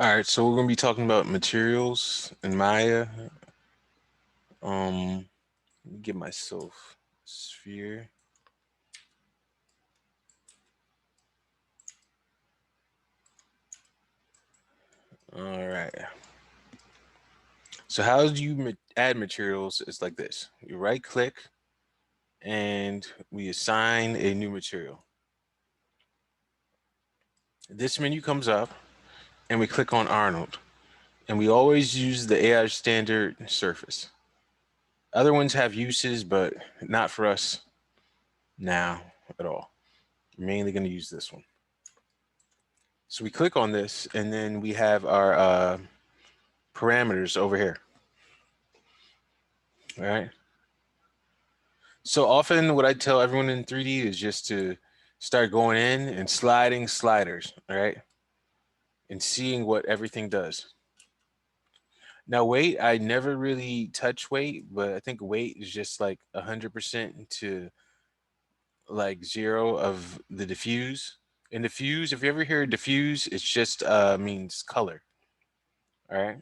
All right, so we're gonna be talking about materials in Maya. Let me get myself a sphere. All right. So how do you add materials? It's like this. You right click and we assign a new material. This menu comes up and we click on Arnold. And we always use the AI standard surface. Other ones have uses, but not for us now at all. We're mainly going to use this one. So we click on this, and then we have our parameters over here. All right. So often, what I tell everyone in 3D is just to start going in and sliding sliders, all right, and seeing what everything does. Now, weight, I never really touch weight, but I think weight is just like 100% to like zero of the diffuse. And diffuse, if you ever hear diffuse, it's just means color. All right.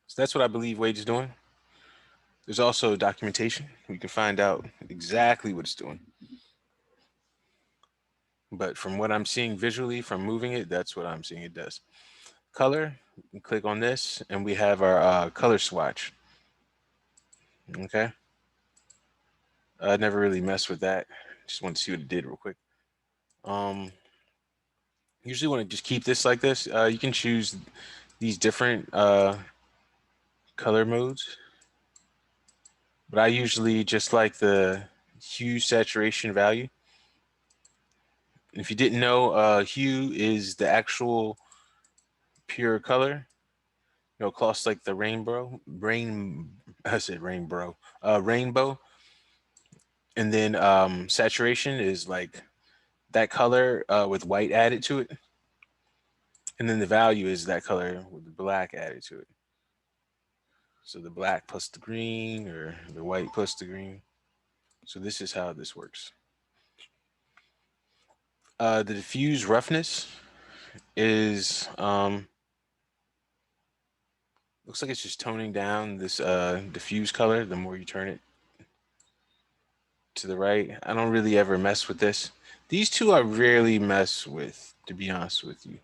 So that's what I believe weight is doing. There's also documentation. We can find out exactly what it's doing. But from what I'm seeing visually from moving it, that's what I'm seeing it does. Color, we click on this, and we have our color swatch. Okay. I never really messed with that. Just want to see what it did real quick. Um, Usually want to just keep this like this. You can choose these different color modes, but I usually just like the hue saturation value. If you didn't know, hue is the actual pure color. You know, across like the I said rainbow, rainbow, and then saturation is like that color with white added to it, and then the value is that color with the black added to it. So the black plus the green, or the white plus the green. So this is how this works. The diffuse roughness is looks like it's just toning down this diffuse color the more you turn it to the right. I don't really ever mess with this. These two I rarely mess with, to be honest with you.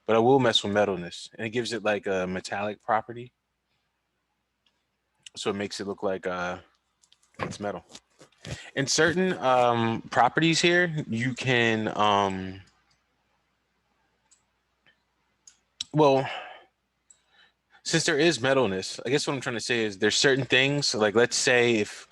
But I will mess with metalness, and it gives it like a metallic property, so it makes it look like it's metal. In certain properties here, you can well, since there is metalness, I guess what I'm trying to say is there's certain things, like let's say if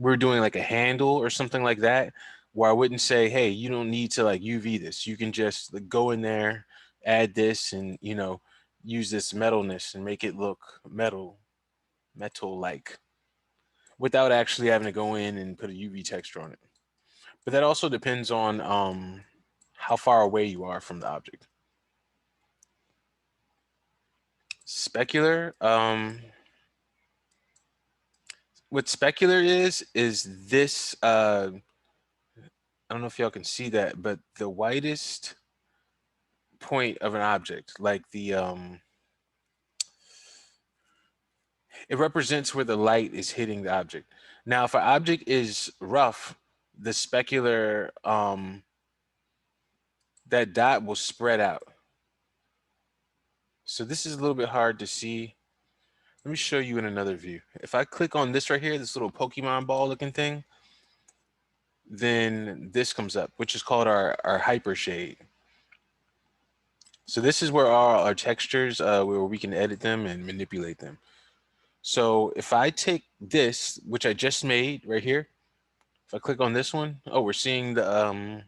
we're doing like a handle or something like that, where I wouldn't say, hey, you don't need to like UV this. You can just like, go in there, add this, and use this metalness and make it look metal like, without actually having to go in and put a UV texture on it. But that also depends on how far away you are from the object. Specular. What specular is this. I don't know if y'all can see that, but the whitest point of an object, like the it represents where the light is hitting the object. Now, if an object is rough, the specular that dot will spread out. So this is a little bit hard to see. Let me show you in another view. If I click on this right here, this little Pokemon ball looking thing, then this comes up, which is called our Hypershade. So this is where our textures, where we can edit them and manipulate them. So if I take this, which I just made right here, if I click on this one, oh, we're seeing the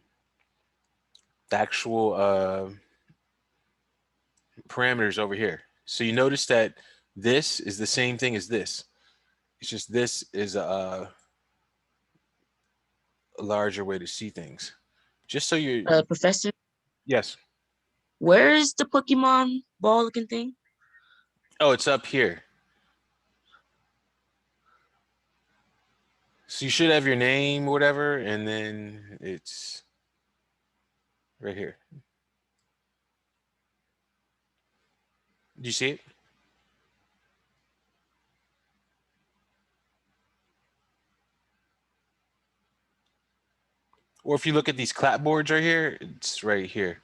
actual parameters over here. So you notice that this is the same thing as this. It's just this is a larger way to see things. Just so you're, Professor, yes. where is the Pokemon ball looking thing? Oh, it's up here. So you should have your name or whatever, and then it's right here. Do you see it? Or if you look at these clapboards right here, it's right here.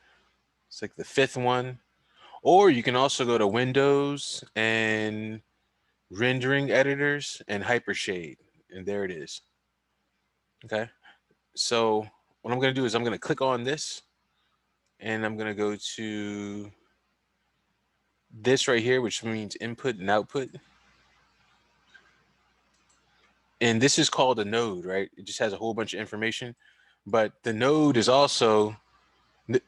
It's like the fifth one. Or you can also go to Windows and rendering editors and Hypershade. And there it is. Okay. So what I'm going to do is I'm going to click on this and I'm going to go to this right here, which means input and output. And this is called a node, right? It just has a whole bunch of information. But the node is also,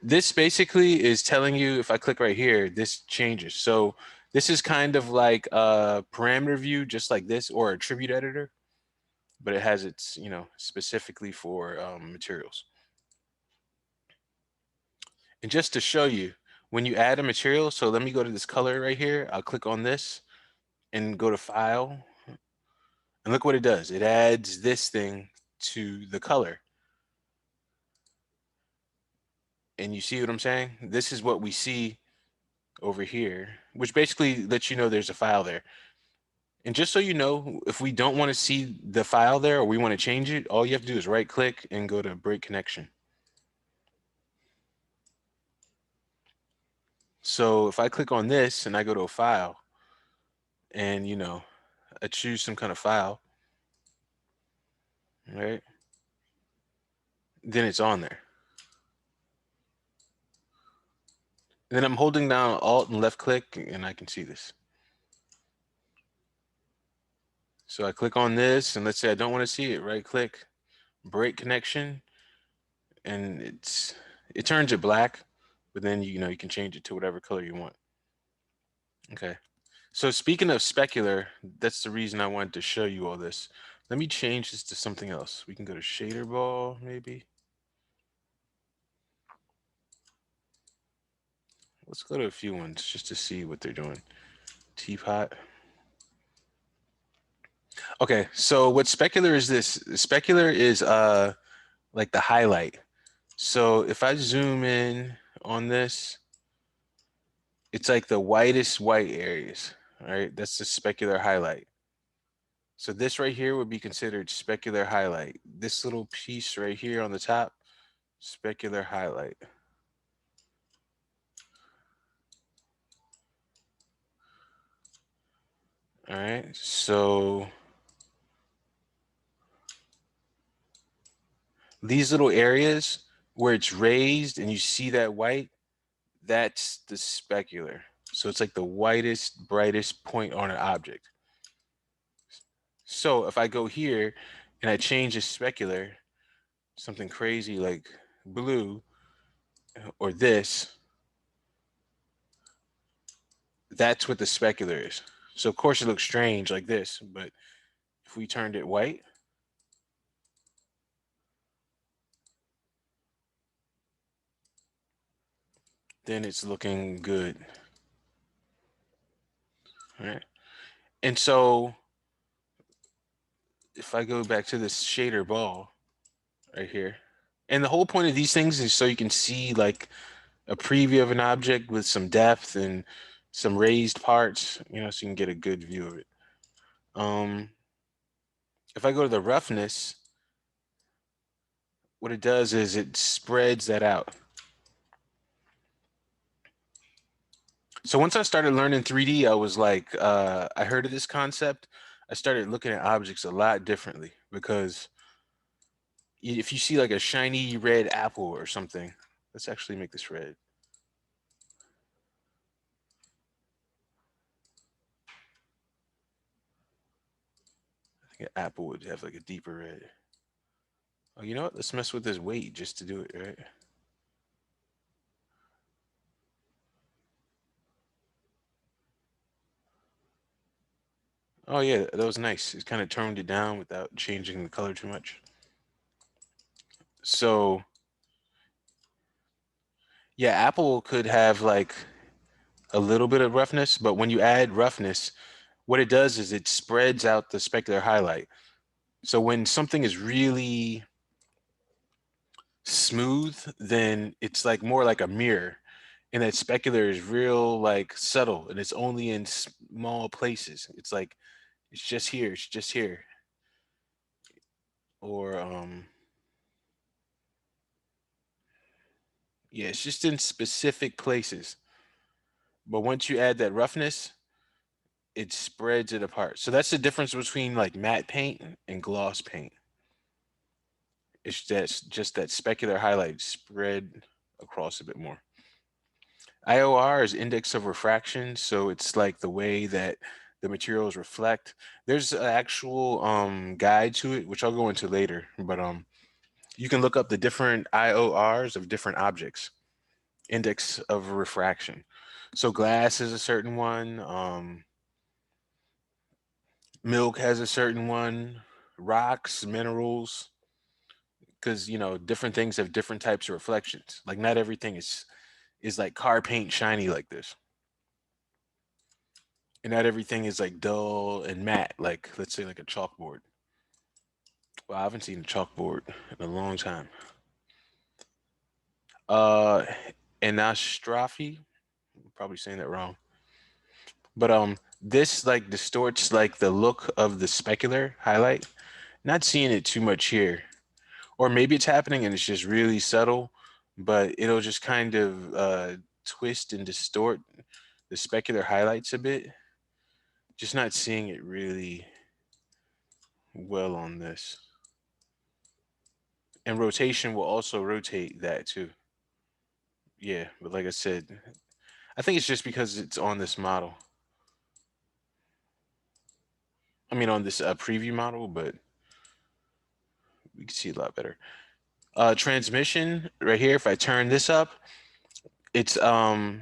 this basically is telling you if I click right here, this changes. So this is kind of like a parameter view, just like this, or a attribute editor, but it has its, specifically for materials. And just to show you, when you add a material, so let me go to this color right here. I'll click on this and go to file. And look what it does. It adds this thing to the color. And you see what I'm saying? This is what we see over here, which basically lets you know there's a file there. And just so you know, if we don't want to see the file there or we want to change it, all you have to do is right click and go to break connection. So if I click on this and I go to a file and, I choose some kind of file, right? Then it's on there. And then I'm holding down Alt and left click and I can see this. So I click on this and let's say I don't want to see it, right click, break connection, and it turns it black, but then you can change it to whatever color you want. Okay. So speaking of specular, that's the reason I wanted to show you all this. Let me change this to something else. We can go to shader ball, maybe. Let's go to a few ones just to see what they're doing. Teapot. Okay, so what specular is this? Specular is like the highlight. So if I zoom in on this, it's like the whitest white areas, right? That's the specular highlight. So this right here would be considered specular highlight. This little piece right here on the top, specular highlight. All right, so these little areas where it's raised and you see that white, that's the specular. So it's like the whitest, brightest point on an object. So if I go here and I change the specular, something crazy like blue or this, that's what the specular is. So of course it looks strange like this, but if we turned it white, then it's looking good. All right. And so if I go back to this shader ball right here, and the whole point of these things is so you can see like a preview of an object with some depth and some raised parts, so you can get a good view of it. If I go to the roughness, what it does is it spreads that out. So once I started learning 3D, I was like, I heard of this concept. I started looking at objects a lot differently because if you see like a shiny red apple or something, let's actually make this red. I think an apple would have like a deeper red. Oh, you know what? Let's mess with this weight just to do it, right? Oh yeah, that was nice. It kind of toned it down without changing the color too much. So yeah, apple could have like a little bit of roughness, but when you add roughness, what it does is it spreads out the specular highlight. So when something is really smooth, then it's like more like a mirror. And that specular is real like subtle, and it's only in small places. It's like it's just here, it's just here, or yeah, it's just in specific places. But once you add that roughness, it spreads it apart. So that's the difference between like matte paint and gloss paint. It's just that specular highlight spread across a bit more. IOR is index of refraction, so it's like the way that the materials reflect. There's an actual guide to it, which I'll go into later, but you can look up the different IORs of different objects, index of refraction. So glass is a certain one, milk has a certain one, rocks, minerals, because different things have different types of reflections. Like not everything is like car paint shiny like this, and not everything is like dull and matte, like let's say like a chalkboard. Well, I haven't seen a chalkboard in a long time. Uh, Anastrophe, I'm probably saying that wrong, but this like distorts like the look of the specular highlight. Not seeing it too much here, or maybe it's happening and it's just really subtle, but it'll just kind of twist and distort the specular highlights a bit. Just not seeing it really well on this. And rotation will also rotate that too. Yeah, but like I said, I think it's just because it's on this model. I mean, on this preview model, but we can see a lot better. Transmission right here. If I turn this up, it's like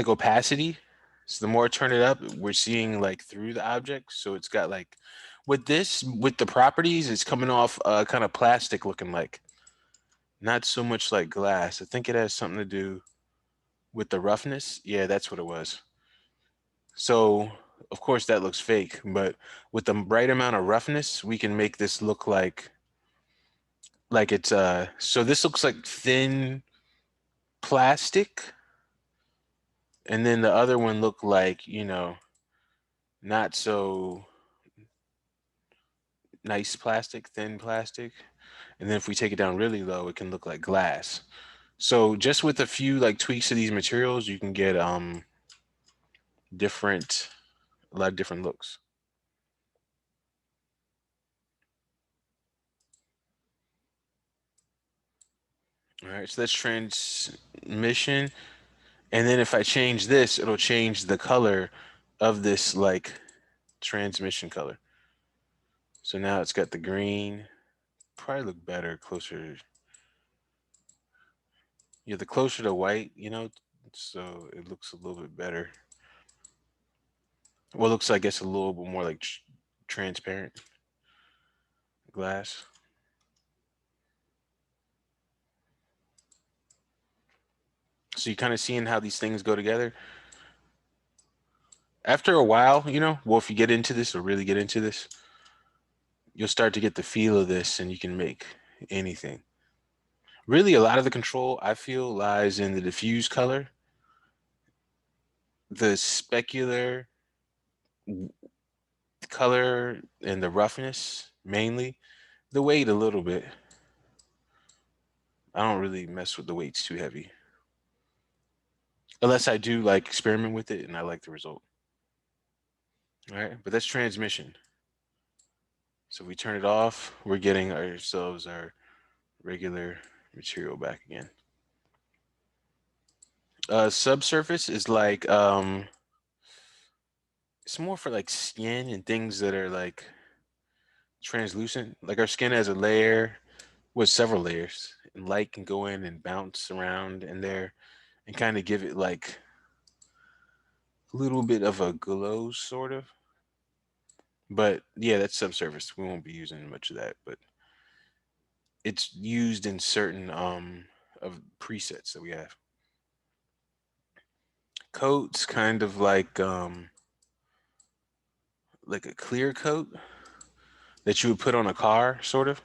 opacity. So the more I turn it up, we're seeing like through the object. So it's got like with the properties, it's coming off kind of plastic looking like, not so much like glass. I think it has something to do with the roughness. Yeah, that's what it was. So of course that looks fake, but with the right amount of roughness, we can make this look like it's so this looks like thin plastic, and then the other one looked like, not so nice plastic, thin plastic. And then if we take it down really low, it can look like glass. So just with a few like tweaks to these materials, you can get different a lot of different looks. All right, so that's transmission. And then if I change this, it'll change the color of this like transmission color. So now it's got the green. Probably look better closer. Yeah, the closer to white, so it looks a little bit better. Well, it looks, I guess, a little bit more like transparent glass. So you kind of seeing how these things go together. After a while, well, if you get into this or really get into this, you'll start to get the feel of this and you can make anything. Really, a lot of the control I feel lies in the diffuse color, the specular color, and the roughness mainly. The weight a little bit. I don't really mess with the weights too heavy. Unless I do like experiment with it and I like the result. All right, but that's transmission. So if we turn it off, we're getting ourselves our regular material back again. Subsurface is like it's more for like skin and things that are like translucent. Like our skin has a layer with several layers, and light can go in and bounce around in there and kind of give it like a little bit of a glow, sort of. But yeah, that's subsurface. We won't be using much of that, but it's used in certain of presets that we have. Coat's kind of like a clear coat that you would put on a car, sort of.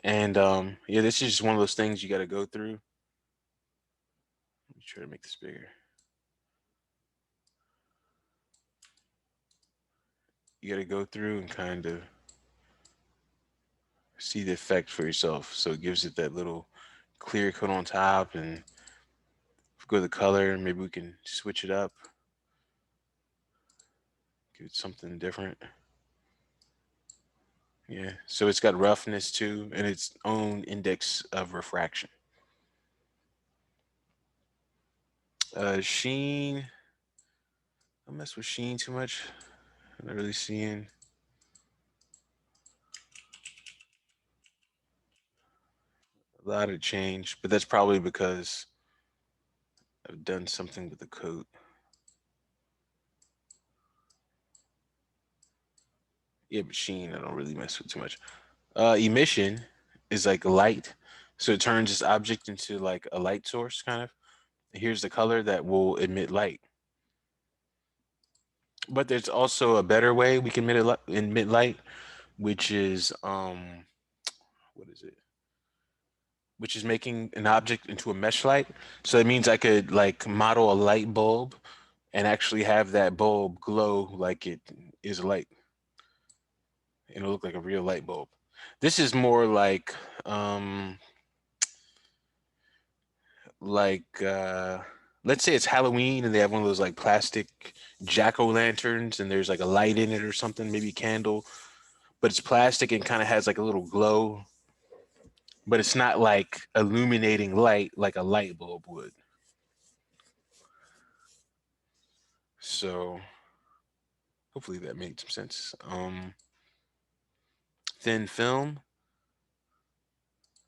And yeah, this is just one of those things you got to go through. me try to make this bigger. You got to go through and kind of see the effect for yourself. So it gives it that little clear coat on top, and if we go to the color, maybe we can switch it up, give it something different. Yeah, so it's got roughness too, and its own index of refraction. Sheen, I don't mess with sheen too much. I'm not really seeing a lot of change, but that's probably because I've done something with the coat. Yeah, but sheen, I don't really mess with too much. Emission is like light, so it turns this object into like a light source, kind of. Here's the color that will emit light. But there's also a better way we can emit light, which is what is it? Which is making an object into a mesh light. So it means I could like model a light bulb and actually have that bulb glow like it is a light. It'll look like a real light bulb. This is more um like let's say it's Halloween and they have one of those like plastic jack-o'-lanterns and there's like a light in it or something, maybe a candle, but it's plastic and kind of has like a little glow, but it's not like illuminating light like a light bulb would. So hopefully that made some sense. Thin film.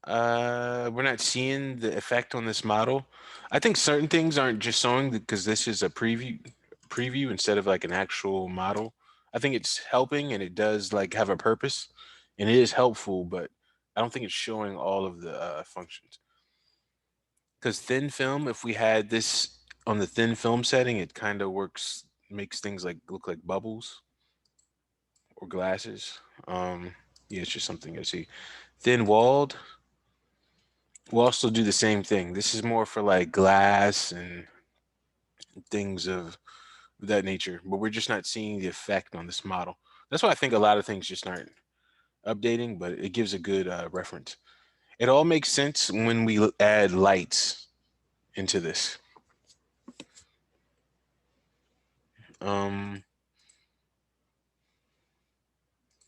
We're not seeing the effect on this model. I think certain things aren't just showing because this is a preview instead of like an actual model. I think it's helping and it does like have a purpose and it is helpful, but I don't think it's showing all of the functions. Because thin film, if we had this on the thin film setting, it kind of works, makes things like look like bubbles or glasses. Yeah, it's just something I see. Thin walled, we'll also do the same thing. This is more for like glass and things of that nature, but we're just not seeing the effect on this model. That's why I think a lot of things just aren't updating, but it gives a good reference. It all makes sense when we add lights into this. Um,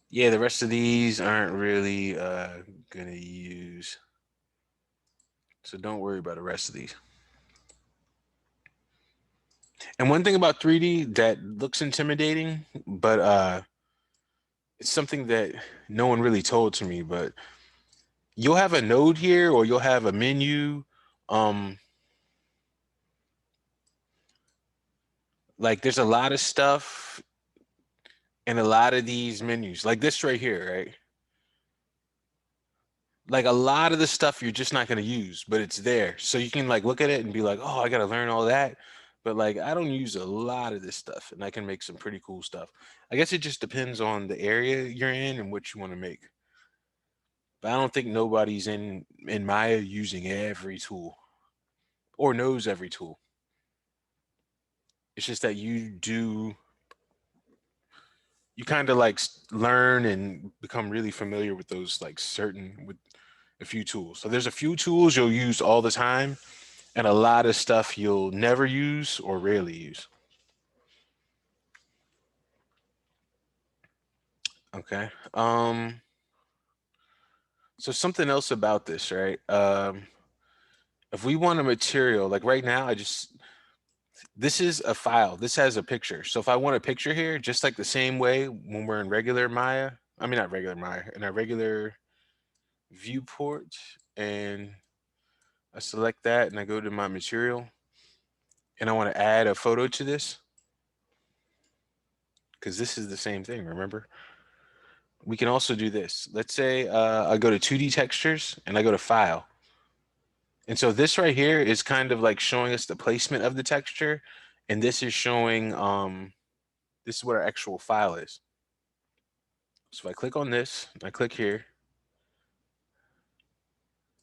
yeah, the rest of these aren't really gonna use, so don't worry about the rest of these. And one thing about 3D that looks intimidating, but it's something that no one really told to me, but you'll have a node here or you'll have a menu. Um, like there's a lot of stuff in a lot of these menus, like this right here, right? Like a lot of the stuff you're just not going to use, but it's there. So you can like look at it and be like, oh, I got to learn all that. But like, I don't use a lot of this stuff and I can make some pretty cool stuff. I guess it just depends on the area you're in and what you want to make. But I don't think nobody's in Maya using every tool or knows every tool. It's just that you kind of like learn and become really familiar with those like certain with a few tools. So there's a few tools you'll use all the time and a lot of stuff you'll never use or rarely use. Okay. So something else about this, right? If we want a material, like right now, this is a file. This has a picture. So if I want a picture here, just like the same way when we're in regular Maya, I mean not regular Maya, in a regular viewport, and I select that and I go to my material and I want to add a photo to this because this is the same thing, remember? We can also do this. Let's say I go to 2D textures and I go to file. And so this right here is kind of like showing us the placement of the texture. And this is showing, this is what our actual file is. So if I click on this, I click here,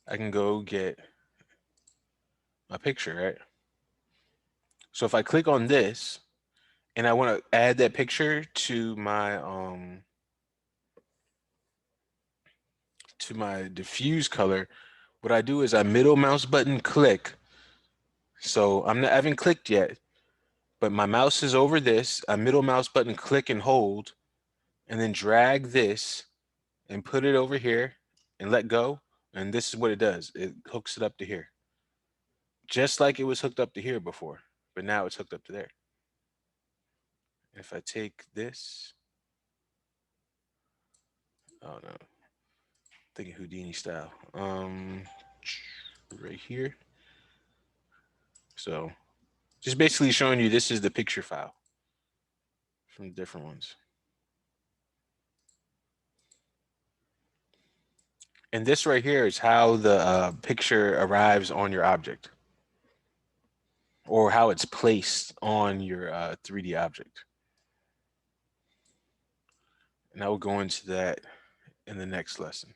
I can go get my picture, right? So if I click on this and I want to add that picture to my diffuse color, what I do is I middle mouse button click. So I haven't clicked yet, but my mouse is over this. I middle mouse button click and hold, and then drag this and put it over here and let go. And this is what it does. It hooks it up to here. Just like it was hooked up to here before, but now it's hooked up to there. If I take this, oh no, thinking Houdini style. Right here. So just basically showing you this is the picture file from the different ones. And this right here is how the picture arrives on your object, or how it's placed on your 3D object. And I will go into that in the next lesson.